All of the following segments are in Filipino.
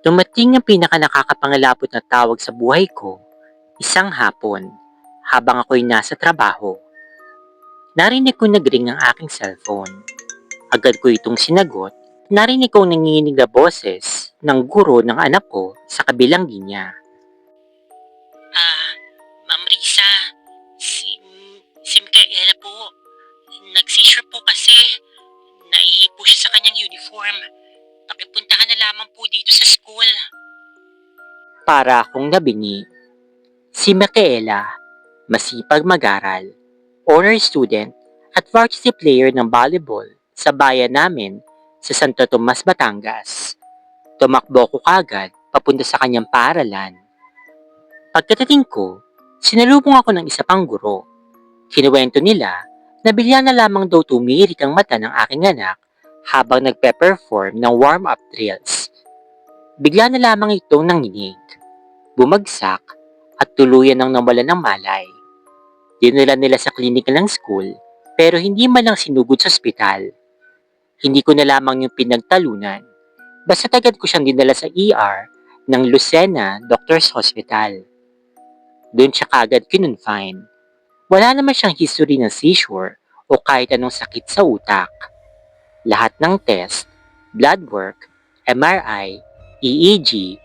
Dumating ang pinakanakakapangalapot na tawag sa buhay ko, isang hapon, habang ako'y nasa trabaho. Narinig ko nag-ring ang aking cellphone. Agad ko itong sinagot. Narinig kong nanginginig na boses ng guro ng anak ko sa kabilang linya. Ma'am Risa, si Micaela po. Nag-seizure po kasi. Naihi po siya sa kanyang uniform. Pakipuntahan na lamang po dito sa school. Para akong nabingi. Si Micaela, masipag mag-aral, honor student at varsity player ng volleyball sa bayan namin sa Santo Tomas, Batangas. Tumakbo ko kagad papunta sa kanyang paaralan. Pagkatating ko, sinalubong ako ng isa pang guro. Kinuwento nila na bigla na lamang daw tumirik ang mata ng aking anak habang nagpe-perform ng warm-up drills. Bigla na lamang itong nanginig, bumagsak at tuluyan nang nawala ng malay. Dinala nila sa klinika ng school pero hindi man lang sinugod sa ospital. Hindi ko na lamang yung pinagtalunan. Basta agad ko siyang dinala sa ER ng Lucena Doctors Hospital. Doon siya kagad kinonfine. Wala naman siyang history ng seizure o kahit anong sakit sa utak. Lahat ng test, blood work, MRI, EEG,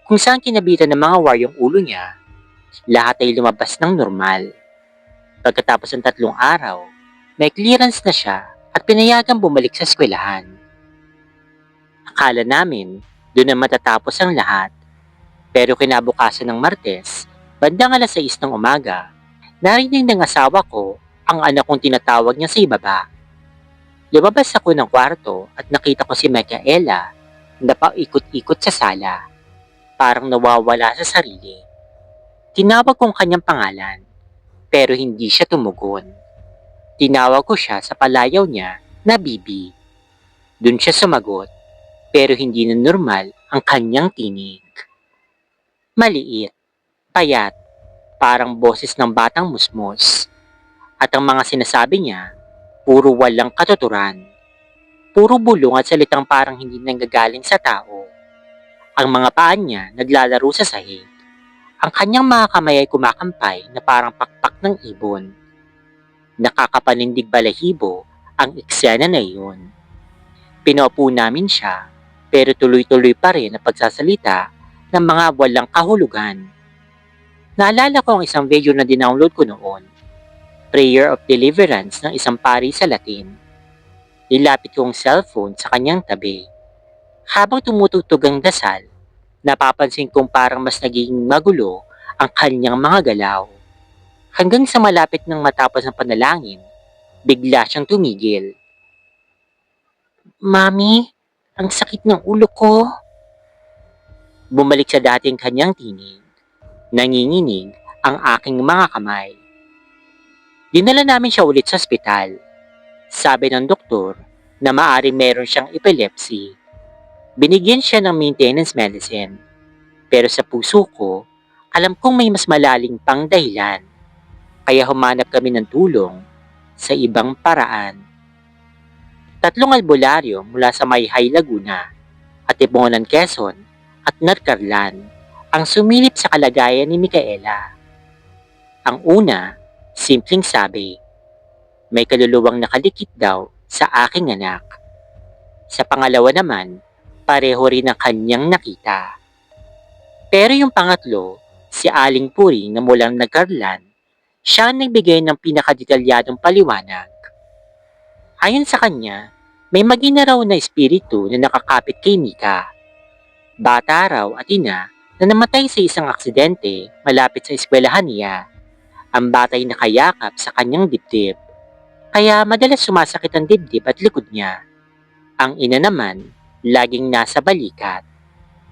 kung saan kinabitan ng mga wire yung ulo niya, lahat ay lumabas ng normal. Pagkatapos ng 3 araw, may clearance na siya at pinayagang bumalik sa eskwelahan. Akala namin doon na matatapos ang lahat. Pero kinabukasan ng Martes, bandang alas 6 ng umaga, narinig ng asawa ko ang anak kong tinatawag niya sa ibaba. Lumabas ako ng kwarto at nakita ko si Micaela na paikot-ikot sa sala, parang nawawala sa sarili. Tinawag kong kanyang pangalan, pero hindi siya tumugon. Tinawag ko siya sa palayaw niya na Bibi. Doon siya sumagot, pero hindi na normal ang kanyang tinig. Maliit, payat, parang boses ng batang musmos. At ang mga sinasabi niya, puro walang katuturan. Puro bulong at salitang parang hindi nanggagaling sa tao. Ang mga paa niya naglalaro sa sahig. Ang kanyang mga kamay ay kumakampay na parang pakpak ng ibon. Nakakapanindig balahibo ang eksena na iyon. Pinaupo namin siya, pero tuloy-tuloy pa rin ang pagsasalita ng mga walang kahulugan. Naalala ko ang isang video na dinownload ko noon, Prayer of Deliverance ng isang pari sa Latin. Nilapit ko ang cellphone sa kanyang tabi. Habang tumutugtog ang dasal, napapansin kong parang mas naging magulo ang kanyang mga galaw. Hanggang sa malapit ng matapos ang panalangin, bigla siyang tumigil. Mami, ang sakit ng ulo ko. Bumalik sa dating kanyang tinig. Nanginginig ang aking mga kamay. Dinala namin siya ulit sa ospital. Sabi ng doktor na maaaring meron siyang epilepsy. Binigyan siya ng maintenance medicine. Pero sa puso ko, alam kong may mas malalim pang dahilan. Kaya humanap kami ng tulong sa ibang paraan. 3 albularyo mula sa Mayhay, Laguna, Atipungan, Quezon at Narcarlan ang sumilip sa kalagayan ni Micaela. Ang una, simpleng sabi, may kaluluwang nakalikit daw sa aking anak. Sa pangalawa naman, pareho rin ang kanyang nakita. Pero yung pangatlo, si Aling Puring na mulang Narcarlan, siya ang nagbigay ng pinakadetalyadong paliwanag. Ayon sa kanya, may magina raw na espiritu na nakakapit kay Mika. Bata raw at ina na namatay sa isang aksidente malapit sa eskwelahan niya. Ang batay nakayakap sa kanyang dibdib, kaya madalas sumasakit ang dibdib at likod niya. Ang ina naman, laging nasa balikat,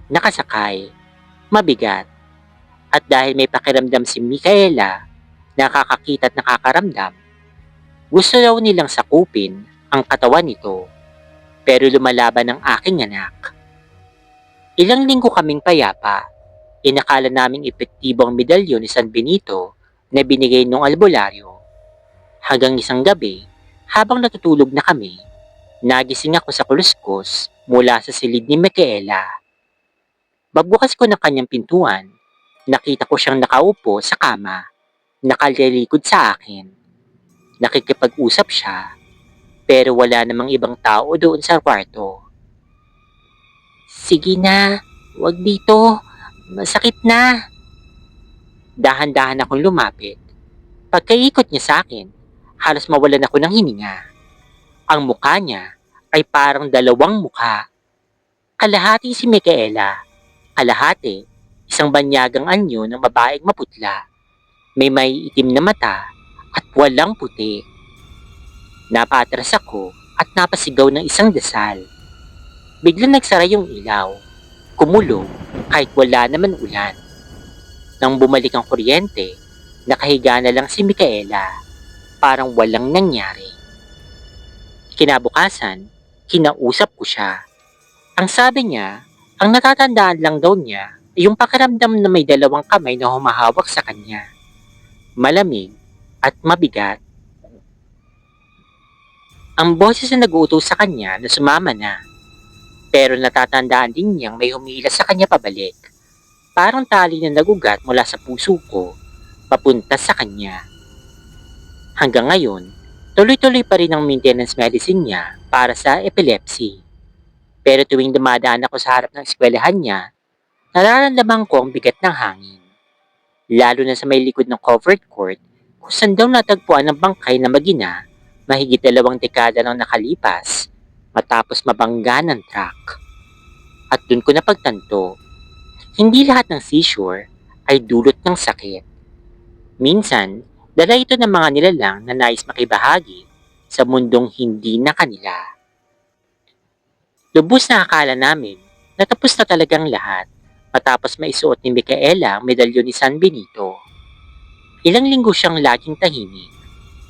nakasakay, mabigat. At dahil may pakiramdam si Micaela, nakakakita at nakakaramdam, gusto raw nilang sakupin ang katawan nito, pero lumalaban ang aking anak. Ilang linggo kaming payapa. Inakala naming epektibo ang medalyon ni San Benito na binigay nung albularyo. Hanggang isang gabi, habang natutulog na kami, nagising ako sa kuluskos mula sa silid ni Micaela. Pagbukas ko ng kanyang pintuan, nakita ko siyang nakaupo sa kama, nakalilikod sa akin. Nakikipag-usap siya, pero wala namang ibang tao doon sa kwarto. Sige na, wag dito. Masakit na. Dahan-dahan akong lumapit. Pagkaikot niya sa akin, halos mawalan ako ng hininga. Ang mukha niya ay parang dalawang mukha. Kalahati si Micaela, kalahati isang banyagang anyo ng babaeng maputla. May itim na mata at walang puti. Napatras ako at napasigaw ng isang dasal. Biglang nagsara yung ilaw. Kumulong kahit wala naman ulan. Nang bumalik ang kuryente, nakahiga na lang si Micaela. Parang walang nangyari. Kinabukasan, kinausap ko siya. Ang sabi niya, ang natatandaan lang daw niya ay yung pakiramdam na may dalawang kamay na humahawak sa kanya. Malamig at mabigat. Ang boses na nag-uutos sa kanya na sumama na. Pero natatandaan din niyang may humila sa kanya pabalik. Parang tali na nagugat mula sa puso ko, papunta sa kanya. Hanggang ngayon, tuloy-tuloy pa rin ang maintenance medicine niya para sa epilepsy. Pero tuwing dumadaan ako sa harap ng eskwelahan niya, nararamdaman ko ang bigat ng hangin. Lalo na sa may likod ng covered court, kung saan daw natagpuan ng bangkay na magina, mahigit 2 dekada nang nakalipas, matapos mabangga ng truck. At dun ko napagtanto, hindi lahat ng seizure ay dulot ng sakit. Minsan, dala ito ng mga nilalang na nais makibahagi sa mundong hindi na kanila. Lubos na akala namin na tapos na talagang lahat matapos maisuot ni Micaela ang medalyon ni San Benito. Ilang linggo siyang laging tahimik,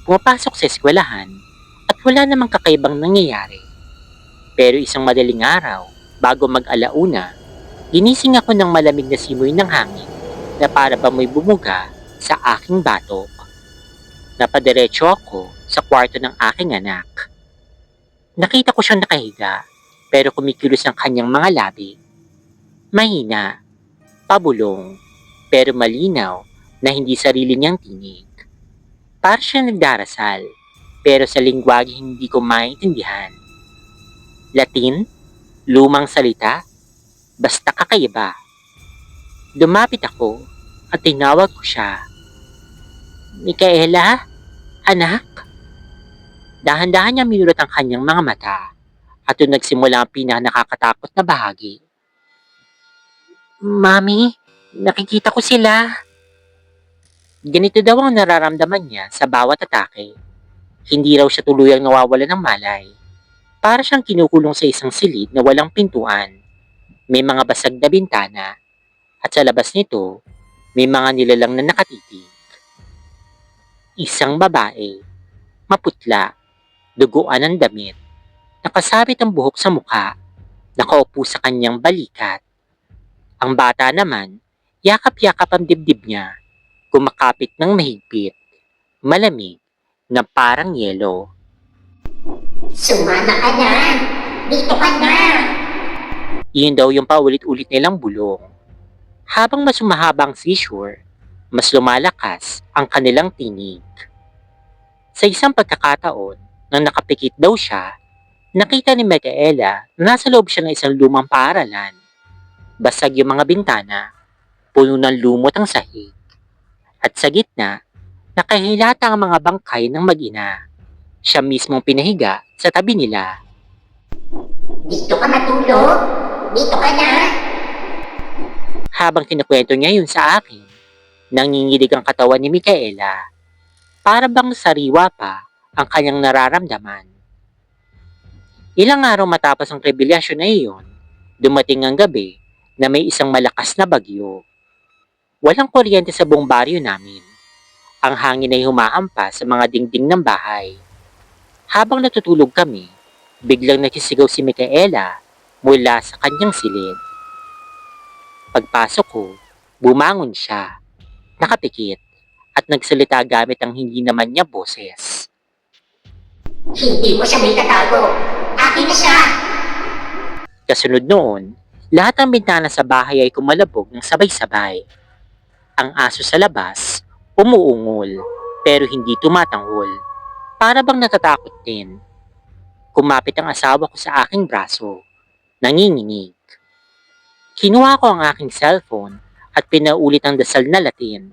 pumapasok sa eskwelahan at wala namang kakaibang nangyayari. Pero isang madaling araw, bago mag-alauna, ginising ako ng malamig na simoy ng hangin na para bang may bumuga sa aking batok. Napadiretso ako sa kwarto ng aking anak. Nakita ko siyang nakahiga, pero kumikilos ang kanyang mga labi. Mahina, pabulong, pero malinaw na hindi sarili niyang tinig. Para siyang nagdarasal, pero sa lingwahe hindi ko maintindihan. Latin? Lumang salita? Basta kakaiba. Dumapit ako at tinawag ko siya. Micaela? Anak? Dahan-dahan niya minulot ang kanyang mga mata at doon nagsimula ang pinaka-nakakatakot na bahagi. Mami, nakikita ko sila. Ganito daw ang nararamdaman niya sa bawat atake. Hindi raw siya tuluyang nawawala ng malay. Para siyang kinukulong sa isang silid na walang pintuan. May mga basag na bintana at sa labas nito, may mga nilalang na nakatitig. Isang babae, maputla, duguan ng damit, nakasabit ang buhok sa mukha, nakaupo sa kanyang balikat. Ang bata naman, yakap-yakap ang dibdib niya, kumakapit ng mahigpit, malamig, na parang yelo. Sumama ka na! Dito ka na! Iyon daw yung paulit-ulit nilang bulong. Habang mas humahaba ang seizure, mas lumalakas ang kanilang tinig. Sa isang pagkakataon, nang nakapikit daw siya, nakita ni Micaela na nasa loob siya ng isang lumang paaralan. Basag yung mga bintana, puno ng lumot ang sahig. At sa gitna, nakahilata ang mga bangkay ng mag-ina. Siya mismong pinahiga sa tabi nila. Dito ka matulog! Dito ka na! Habang kinukwento niya yun sa akin, nanginginig ang katawan ni Micaela. Para bang sariwa pa ang kanyang nararamdaman. Ilang araw matapos ang revelasyon na iyon, dumating ang gabi na may isang malakas na bagyo. Walang kuryente sa buong baryo namin. Ang hangin ay humahampas sa mga dingding ng bahay. Habang natutulog kami, biglang nagsisigaw si Micaela mula sa kanyang silid. Pagpasok ko, bumangon siya, nakapikit, at nagsalita gamit ang hindi naman niya boses. Hindi mo siya may tatago! Akin na siya! Kasunod noon, Lahat ng bintana sa bahay ay kumalabog ng sabay-sabay. Ang aso sa labas, umuungol, pero hindi tumatanggol. Para bang natatakot din. Kumapit ang asawa ko sa aking braso, nanginginig. Kinuha ko ang aking cellphone at pinaulit ang dasal na Latin.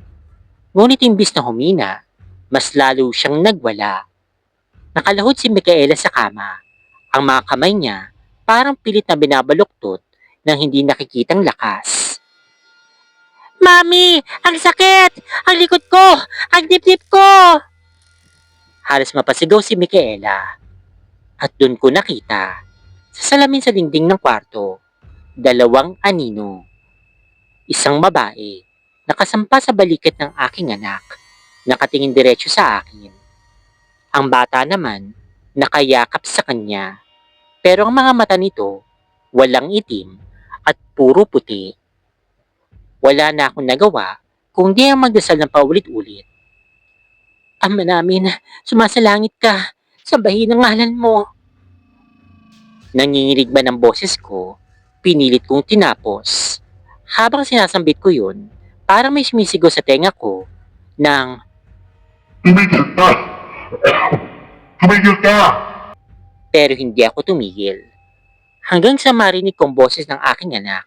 Ngunit imbis na humina, mas lalo siyang nagwala. Nakalahod si Micaela sa kama. Ang mga kamay niya parang pilit na binabaluktot ng hindi nakikitang lakas. Mami! Ang sakit! Ang likod ko! Ang dibdib ko! Halos mapasigaw si Micaela. At doon ko nakita, sa salamin sa dingding ng kwarto, 2 anino. Isang babae, nakasampa sa balikat ng aking anak, nakatingin diretso sa akin. Ang bata naman, nakayakap sa kanya. Pero ang mga mata nito, walang itim at puro puti. Wala na akong nagawa kundi ang magdasal ng paulit-ulit. Ama namin, sumasalangit ka, sambahin ang ngalan mo. Nanginginig man ang boses ko, pinilit kong tinapos. Habang sinasambit ko yun, parang may sumisigaw sa tenga ko ng, Tumigil ka! Tumigil ka! pero hindi ako tumigil. Hanggang sa marinig kong boses ng aking anak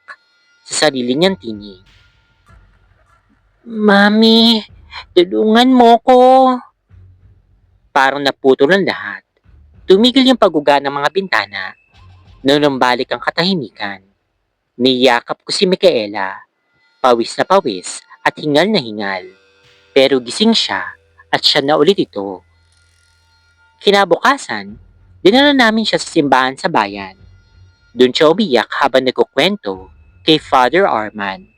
sa sarili niyang tinig. Mami, tulungan mo ko. Parang naputol ang lahat. Tumigil yung pagguga ng mga bintana. Nunumbalik ang katahimikan. Niyakap ko si Micaela. Pawis na pawis at hingal na hingal. Pero gising siya at siya na ulit ito. Kinabukasan, dinala namin siya sa simbahan sa bayan. Doon siya umiyak habang nagkukwento kay Father Arman.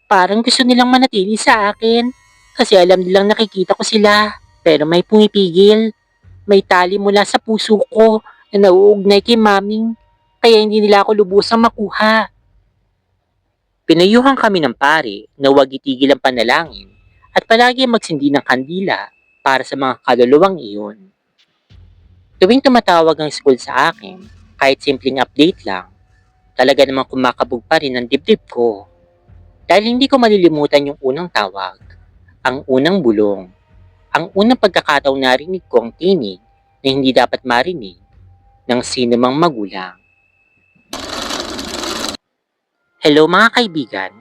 Parang gusto nilang manatili sa akin kasi alam nilang nakikita ko sila pero may pumipigil. May tali mula sa puso ko na nauugnay kay maming kaya hindi nila ako lubusang makuha. Pinayuhan kami ng pare na huwag itigil ang panalangin at palagi magsindi ng kandila para sa mga kaluluwang iyon. Tuwing tumatawag ang school sa akin, kahit simpleng update lang, talaga namang kumakabog pa rin ang dibdib ko. Dahil hindi ko malilimutan yung unang tawag, ang unang bulong, ang unang pagkakataong narinig ko ang tinig na hindi dapat marinig ng sino mang magulang. Hello mga kaibigan,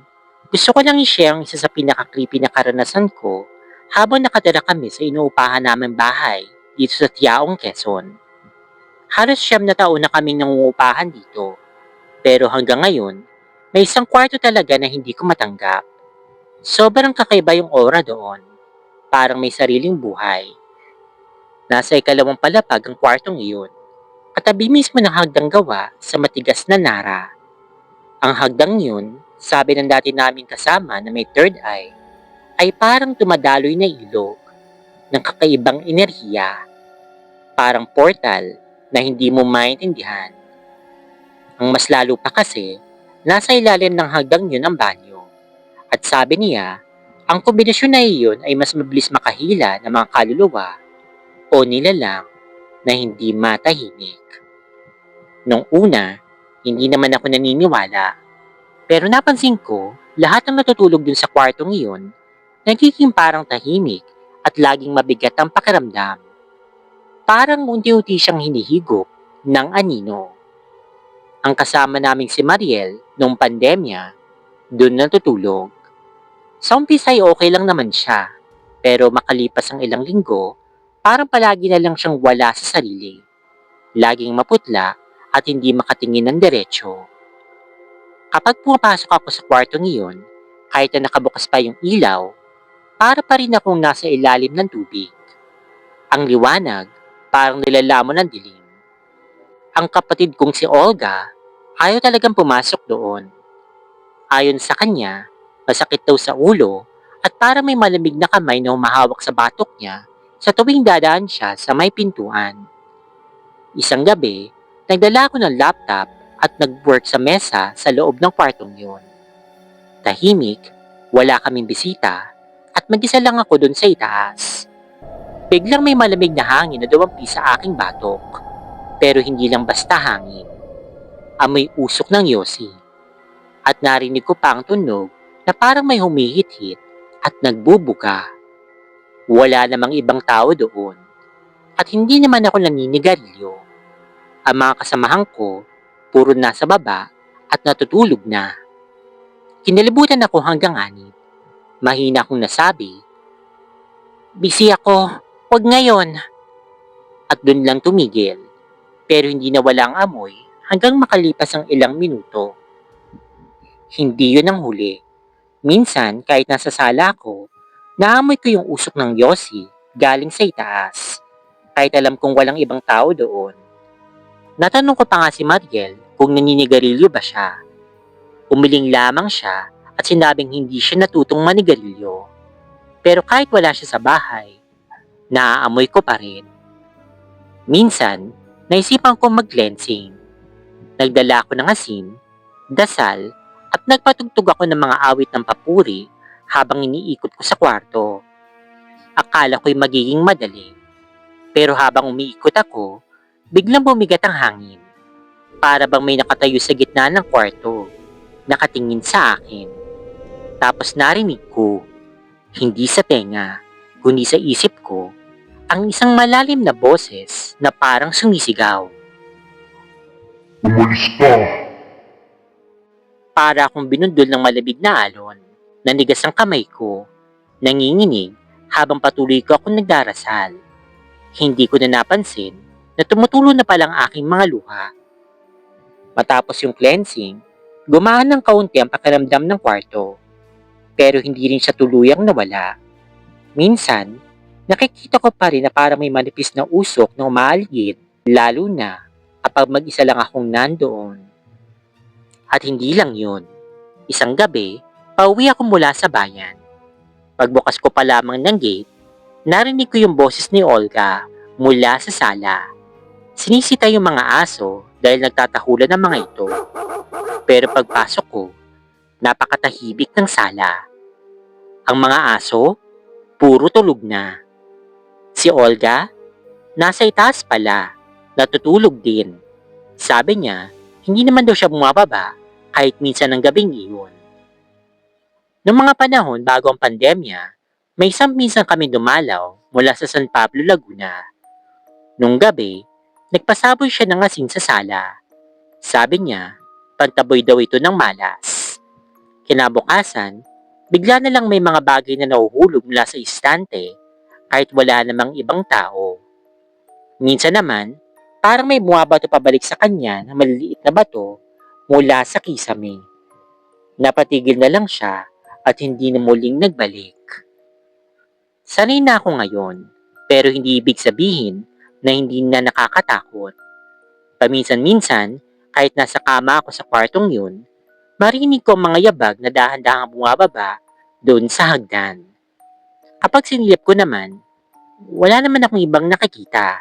gusto ko lang i-share ang isa sa pinaka-creepy na karanasan ko habang nakatira kami sa inuupahan naming bahay dito sa Tiaong, Quezon. Halos 9 na taon na kaming nangungupahan dito, pero hanggang ngayon, may isang kwarto talaga na hindi ko matanggap. Sobrang kakaiba yung aura doon, parang may sariling buhay. Nasa 2nd palapag ang kwartong iyon, katabi mismo ng hagdang gawa sa matigas na nara. Ang hagdang yun, sabi ng dati naming kasama na may third eye, ay parang tumadaloy na ilog ng kakaibang enerhiya. Parang portal na hindi mo maintindihan. Ang mas lalo pa kasi, nasa ilalim ng hagdang yun ang banyo. At sabi niya, ang kombinasyon na iyon ay mas mabilis makahila ng mga kaluluwa o nilalang na hindi matahimik. Nung una, hindi naman ako naniniwala. Pero napansin ko, lahat ng natutulog dun sa kwartong iyon, nagiging parang tahimik at laging mabigat ang pakiramdam. Parang unti-unti siyang hinihigop ng anino. Ang kasama naming si Mariel noong pandemya, dun natutulog. Sa umpisa ay okay lang naman siya, pero makalipas ang ilang linggo, parang palagi na lang siyang wala sa sarili. Laging maputla at hindi makatingin ng diretsyo. Kapag pumapasok ako sa kwartong iyon, kahit na nakabukas pa yung ilaw, para pa rin akong nasa ilalim ng tubig. Ang liwanag, parang nilalamon ng dilim. Ang kapatid kong si Olga, ayaw talagang pumasok doon. Ayon sa kanya, masakit daw sa ulo at para may malamig na kamay na humahawak sa batok niya sa tuwing dadaan siya sa may pintuan. Isang gabi, nagdala ako ng laptop at nag-work sa mesa sa loob ng kwartong yun. Tahimik, wala kaming bisita, at mag-isa lang ako dun sa itaas. Biglang may malamig na hangin na dumampi sa aking batok, pero hindi lang basta hangin. Amoy usok ng yosi. At narinig ko pa ang tunog na parang may humihit-hit at nagbubuga. Wala namang ibang tao doon. At hindi naman ako naninigarilyo. Ang mga kasamahan ko, puro nasa baba at natutulog na. Kinalibutan ako hanggang 6. Mahina akong nasabi, "Busy ako, wag ngayon." At dun lang tumigil. Pero hindi nawala ang amoy hanggang makalipas ang ilang minuto. Hindi yun ang huli. Minsan, kahit nasa sala ako, naamoy ko yung usok ng yosi galing sa itaas. Kahit alam kong walang ibang tao doon. Natanong ko pa nga si Mariel kung naninigarilyo ba siya. Umiling lamang siya at sinabing hindi siya natutong manigarilyo. Pero kahit wala siya sa bahay, naaamoy ko pa rin. Minsan, naisipan ko mag-cleansing. Nagdala ako ng asin, dasal, at nagpatugtog ako ng mga awit ng papuri habang iniikot ko sa kwarto. Akala ko'y magiging madali. Pero habang umiikot ako, biglang bumigat ang hangin. Para bang may nakatayo sa gitna ng kwarto, nakatingin sa akin. Tapos narinig ko, hindi sa tenga, kundi sa isip ko, ang isang malalim na boses na parang sumisigaw. Umalis ka! Para akong binundol ng malabig na alon. Nanigas ang kamay ko, nanginginig habang patuloy ko akong nagdarasal. Hindi ko na napansin na tumutulo na palang aking mga luha. Matapos yung cleansing, gumaan ng kaunti ang pakiramdam ng kwarto. Pero hindi rin siya tuluyang nawala. Minsan, nakikita ko pa rin na parang may manipis na usok na umaaligid, lalo na kapag mag-isa lang akong nandoon. At hindi lang yun. Isang gabi, pauwi ako mula sa bayan. Pagbukas ko pa lamang ng gate, narinig ko yung boses ni Olga mula sa sala. Sinisita yung mga aso dahil nagtatahulan ng mga ito. Pero pagpasok ko, napakatahimik ng sala. Ang mga aso, puro tulog na. Si Olga, nasa itaas pala, natutulog din. Sabi niya, hindi naman daw siya bumababa kahit minsan ng gabing iyon. Noong mga panahon bago ang pandemya, may isang minsan kami dumalaw mula sa San Pablo, Laguna. Nung gabi, nagpasaboy siya ng asin sa sala. Sabi niya, pantaboy daw ito ng malas. Kinabukasan, bigla na lang may mga bagay na nahuhulog mula sa istante kahit wala namang ibang tao. Minsan naman, parang may bumabato pabalik sa kanya na maliliit na bato mula sa kisame. Napatigil na lang siya at hindi na muling nagbalik. Sanay na ako ngayon, pero hindi ibig sabihin na hindi na nakakatakot. Paminsan-minsan, kahit nasa kama ako sa kwartong yun, marinig ko ang mga yabag na dahan-dahang bumababa doon sa hagdan. Kapag sinilip ko naman, wala naman akong ibang nakikita.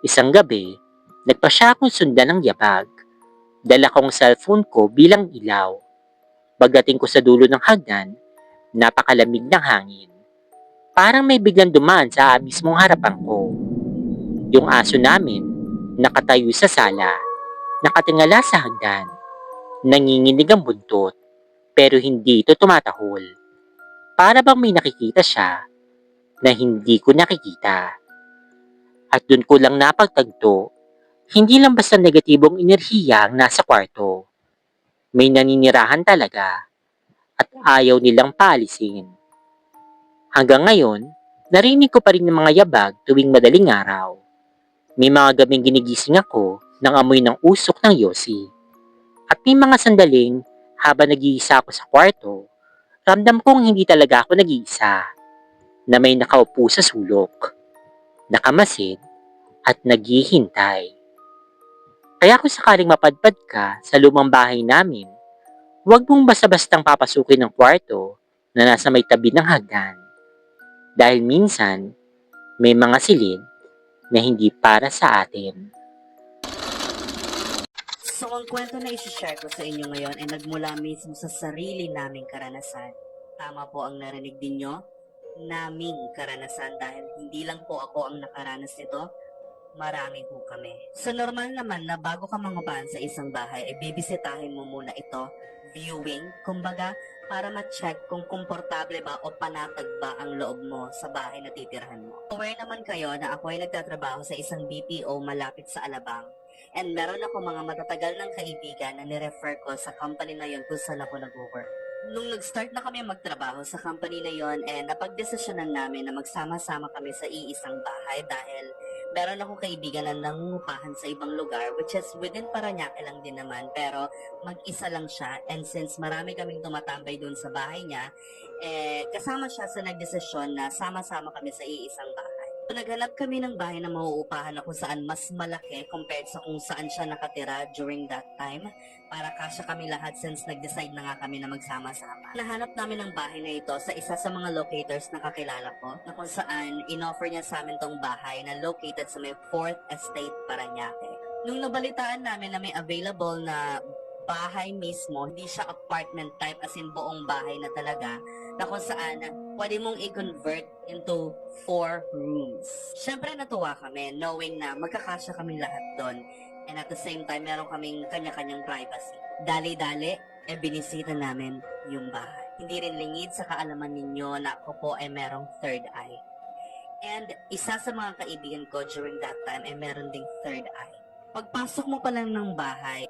Isang gabi, nagpasya akong sundan ng yabag. Dala kong cellphone ko bilang ilaw. Pagdating ko sa dulo ng hagdan, napakalamig ng hangin. Parang may biglang dumaan sa mismong harapan ko. Yung aso namin, nakatayo sa sala, nakatingala sa hagdan. Nanginginig ang buntot, pero hindi ito tumatahol. Para bang may nakikita siya na hindi ko nakikita. At dun ko lang napagtagto, hindi lang basta negatibong enerhiya ang nasa kwarto. May naninirahan talaga at ayaw nilang paalisin. Hanggang ngayon, narinig ko pa rin ng mga yabag tuwing madaling araw. May mga gabing ginigising ako ng amoy ng usok ng yosi. At may mga sandaling habang nag-iisa ako sa kwarto, ramdam kong hindi talaga ako nag-iisa, na may nakaupo sa sulok, nakamasid at naghihintay. Kaya kung sakaling mapadpad ka sa lumang bahay namin, huwag mong basta-bastang papasukin ng kwarto na nasa may tabi ng hagdan. Dahil minsan, may mga silid na hindi para sa atin. So, ang kwento na isi-share ko sa inyo ngayon ay nagmula mismo sa sarili naming karanasan. Tama po ang narinig din nyo, naming karanasan dahil hindi lang po ako ang nakaranas nito. Marami po kami. So normal naman na bago ka mangupahan sa isang bahay, ay bibisitahin mo muna ito, viewing, kumbaga, para ma-check kung komportable ba o panatag ba ang loob mo sa bahay na titirhan mo. Aware naman kayo na ako ay nagtatrabaho sa isang BPO malapit sa Alabang. And meron ako mga matatagal ng kaibigan na nirefer ko sa company na yon kung saan ako nag-work. Nung nag-start na kami magtrabaho sa company na yon, napagdesisyonan namin na magsama-sama kami sa iisang bahay dahil meron akong kaibigan na nangungupahan sa ibang lugar, which is within Parañaque lang din naman, pero mag-isa lang siya. And since marami kaming tumatambay doon sa bahay niya, kasama siya sa nagdesisyon na sama-sama kami sa iisang bahay. So, naghanap kami ng bahay na mauupahan na kung saan mas malaki compared sa kung saan siya nakatira during that time, para kasya kami lahat since nag-decide na nga kami na magsama-sama. Nahanap namin ang bahay na ito sa isa sa mga locators na kakilala ko, na kung saan in-offer niya sa amin tong bahay na located sa may 4th Estate, Parañaque. Nung nabalitaan namin na may available na bahay mismo, hindi siya apartment type as in buong bahay na talaga, na kung saan pwede mong i-convert into 4 rooms. Siyempre natuwa kami knowing na magkakasya kami lahat doon, and at the same time meron kaming kanya-kanyang privacy. Dali-dali, binisita namin yung bahay. Hindi rin lingid sa kaalaman ninyo na ako po ay merong third eye. And isa sa mga kaibigan ko during that time ay meron ding third eye. Pagpasok mo pa lang ng bahay,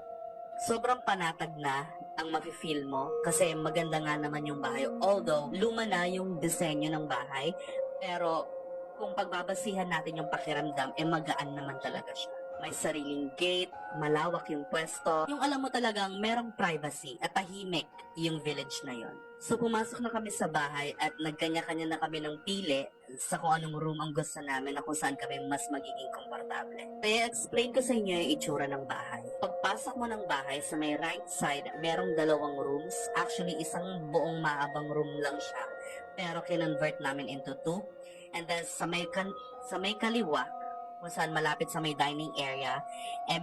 sobrang panatag na ang mafe-feel mo kasi maganda nga naman yung bahay. Although, luma na yung disenyo ng bahay, pero kung pagbabasihan natin yung pakiramdam, magaan naman talaga siya. May sariling gate, malawak yung pwesto. Yung alam mo talagang merong privacy at tahimik yung village na yon. So pumasok na kami sa bahay at nagkanya-kanya na kami ng pili sa kung anong room ang gusto namin na kung saan kami mas magiging komportable. Kaya explain ko sa inyo yung itsura ng bahay. Pagpasok mo ng bahay, sa may right side, merong 2 rooms. Actually, isang buong maabang room lang siya. Pero kinonvert namin into 2. And then sa may kaliwa, kung saan malapit sa may dining area,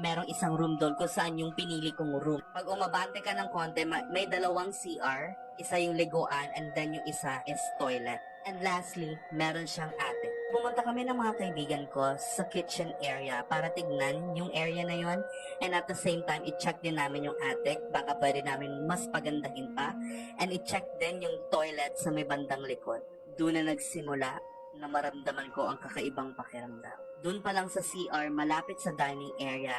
merong isang room doon kung saan yung pinili kong room. Pag umabante ka ng konti, may 2 CR, isa yung liguan, and then yung isa is toilet. And lastly, meron siyang attic. Pumunta kami ng mga kaibigan ko sa kitchen area para tignan yung area na yon, and at the same time, i-check din namin yung attic, baka pwede namin mas pagandahin pa, and i-check din yung toilet sa may bandang likod. Doon na nagsimula na maramdaman ko ang kakaibang pakiramdam. Doon pa lang sa CR, malapit sa dining area,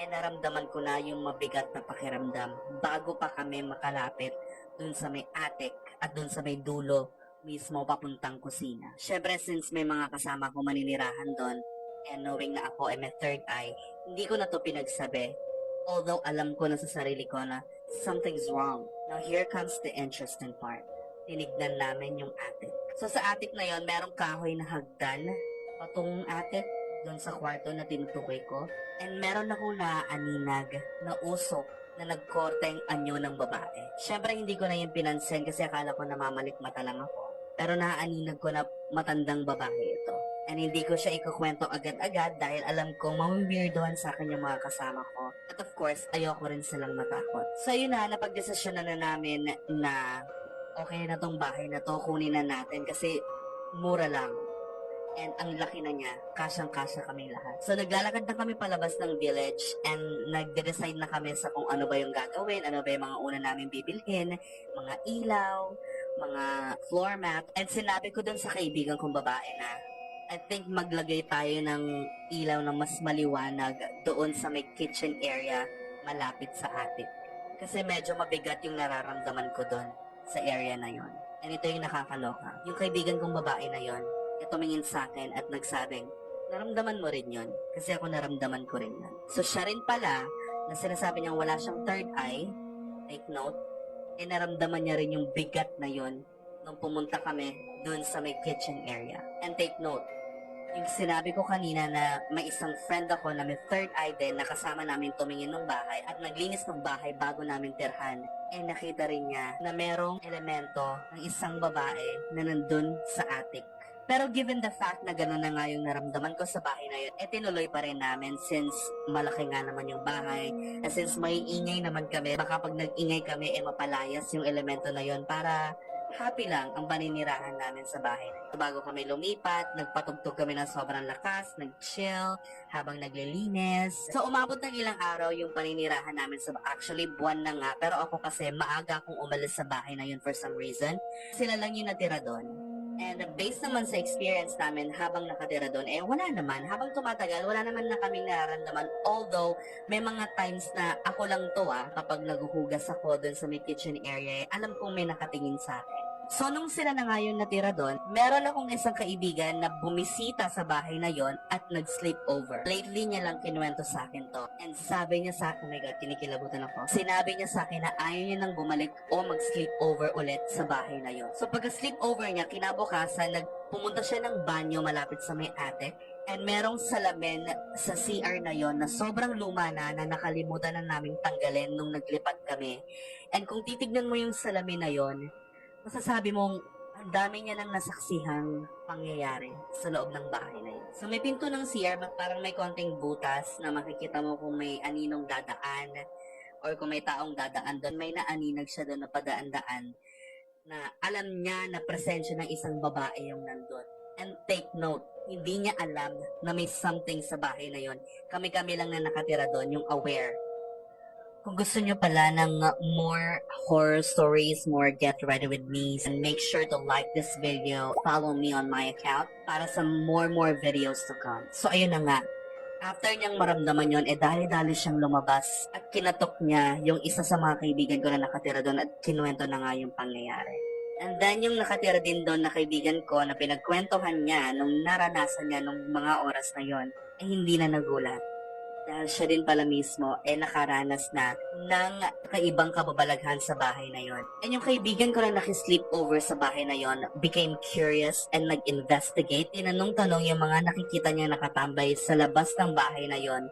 naramdaman ko na yung mabigat na pakiramdam bago pa kami makalapit doon sa may attic at doon sa may dulo mismo papuntang kusina. Syempre, since may mga kasama ko maninirahan doon, and knowing na ako ay may third eye, hindi ko na to pinagsabi. Although alam ko na sa sarili ko na something's wrong. Now here comes the interesting part. Tinignan namin yung attic. So sa attic na yon, merong kahoy na hagdan patungong attic doon sa kwarto na tinutukoy ko. And meron akong naaaninag na usok na nagkorteng anyo ng babae. Siyempre hindi ko na yung pinansin kasi akala ko namamalikmata lang ako. Pero naaaninag ko na matandang babae ito. And hindi ko siya ikukwento agad-agad dahil alam kong mamiweirdohan sa akin yung mga kasama ko. At of course, ayoko rin silang matakot. So yun na, napagdesisyonan na namin na okay na tong bahay na to, kunin na natin kasi mura lang. And ang laki na niya, kasyang-kasya kami lahat. So naglalakad na kami palabas ng village and nagde-decide na kami sa kung ano ba yung gagawin, ano ba yung mga una namin bibilhin, mga ilaw, mga floor mat. And sinabi ko dun sa kaibigan kong babae na I think maglagay tayo ng ilaw na mas maliwanag doon sa may kitchen area malapit sa attic. Kasi medyo mabigat yung nararamdaman ko doon sa area na yon. And ito yung nakakaloka. Yung kaibigan kong babae na yon, tumingin sa akin at nagsabing, naramdaman mo rin yon kasi ako naramdaman ko rin yan. So siya rin pala, na sinasabi niyang wala siyang third eye, take note, naramdaman niya rin yung bigat na yon nung pumunta kami dun sa may kitchen area. And take note, yung sinabi ko kanina na may isang friend ako na may third eye din na kasama namin tumingin ng bahay at naglinis ng bahay bago namin tirhan, nakita rin niya na merong elemento ng isang babae na nandun sa attic. Pero given the fact na gano'n na nga yung naramdaman ko sa bahay na yun, tinuloy pa rin namin since malaki nga naman yung bahay. And since may ingay naman kami, baka pag nag-ingay kami, mapalayas yung elemento na yun para happy lang ang paninirahan namin sa bahay na yun. Bago kami lumipat, nagpatugtog kami ng sobrang lakas, nag-chill, habang naglilinis. So, umabot ng ilang araw yung paninirahan namin sa actually, buwan na nga. Pero ako kasi, maaga akong umalis sa bahay na yun for some reason. Sila lang yung natira doon. And based naman sa experience namin habang nakatira doon, wala naman. Habang tumatagal, wala naman na kaming nararamdaman. Although, may mga times na ako lang to kapag naguhugas ako doon sa may kitchen area, alam kong may nakatingin sa akin. So, nung sila na nga yung natira doon, meron akong isang kaibigan na bumisita sa bahay na yon at nag-sleep over. Lately niya lang kinuwento sa akin to. And sabi niya sa akin, oh my God, kinikilabutan ako. Sinabi niya sa akin na ayaw niya nang bumalik o mag-sleep over ulit sa bahay na yon. So, pagka-sleep over niya, kinabukasan, pumunta siya ng banyo malapit sa may attic. And merong salamin sa CR na yon na sobrang luma na nakalimutan na naming tanggalin nung naglipat kami. And kung titignan mo yung salamin na yon, masasabi mong ang dami niya nang nasaksihang pangyayari sa loob ng bahay na yun. So may pinto ng CR, parang may konting butas na makikita mo kung may aninong dadaan or kung may taong dadaan doon, may naaninag siya doon na padaan-daan na alam niya na presensya ng isang babae yung nandun. And take note, hindi niya alam na may something sa bahay na yon. Kami-kami lang na nakatira doon, yung aware. Kung gusto nyo pala ng more horror stories, more get ready with me, and make sure to like this video, follow me on my account para sa more videos to come. So ayun na nga, after niyang maramdaman yon, dali-dali siyang lumabas at kinatok niya yung isa sa mga kaibigan ko na nakatira doon at kinuwento na nga yung pangyayari. And then yung nakatira din doon na kaibigan ko na pinagkwentuhan niya nung naranasan niya nung mga oras na yon, ay hindi na nagulat. Dahil siya din pala mismo nakaranas na ng kaibang kababalaghan sa bahay na yon. And yung kaibigan ko na nakisleep over sa bahay na yon became curious and nag-investigate. Tinanong-tanong yung mga nakikita niya nakatambay sa labas ng bahay na yon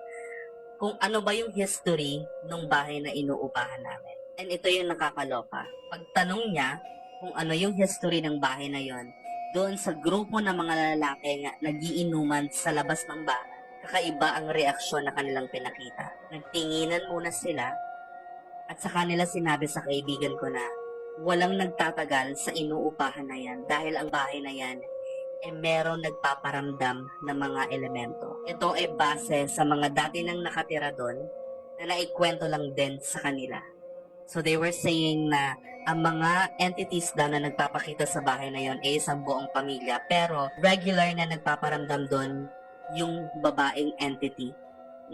kung ano ba yung history ng bahay na inuupahan namin. And ito yung nakakaloka. Pagtanong niya kung ano yung history ng bahay na yon, doon sa grupo ng mga lalaki na nagiinuman sa labas ng bahay, kakaiba ang reaksyon na kanilang pinakita. Nagtinginan muna sila at sa kanila sinabi sa kaibigan ko na walang nagtatagal sa inuupahan na yan dahil ang bahay na yan meron nagpaparamdam ng mga elemento. Ito ay base sa mga dati nang nakatira doon na naikwento lang din sa kanila. So they were saying na ang mga entities daw na nagpapakita sa bahay na yon ay isang buong pamilya pero regular na nagpaparamdam doon yung babaeng entity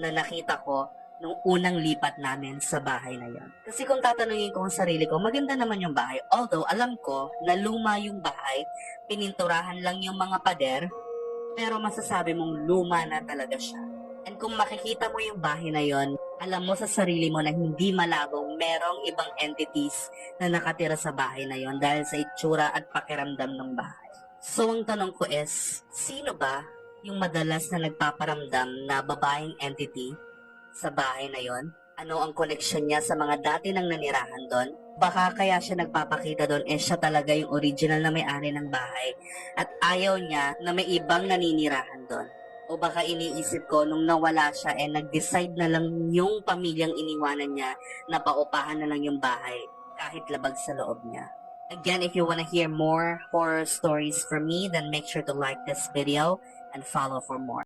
na nakita ko nung unang lipat namin sa bahay na yon. Kasi kung tatanungin ko ang sarili ko, maganda naman yung bahay. Although, alam ko na luma yung bahay, pininturahan lang yung mga pader, pero masasabi mong luma na talaga siya. And kung makikita mo yung bahay na yon, alam mo sa sarili mo na hindi malabong merong ibang entities na nakatira sa bahay na yon dahil sa itsura at pakiramdam ng bahay. So, ang tanong ko is, sino ba yung madalas na nagpaparamdam na babaeng entity sa bahay na yon? Ano ang connection niya sa mga dati nang nanirahan doon? Baka kaya siya nagpapakita doon siya talaga yung original na may-ari ng bahay at ayaw niya na may ibang naninirahan doon. O baka iniisip ko nung nawala siya nag-decide na lang yung pamilyang iniwanan niya na paupahan na lang yung bahay kahit labag sa loob niya. Again, if you wanna hear more horror stories from me, then make sure to like this video and follow for more.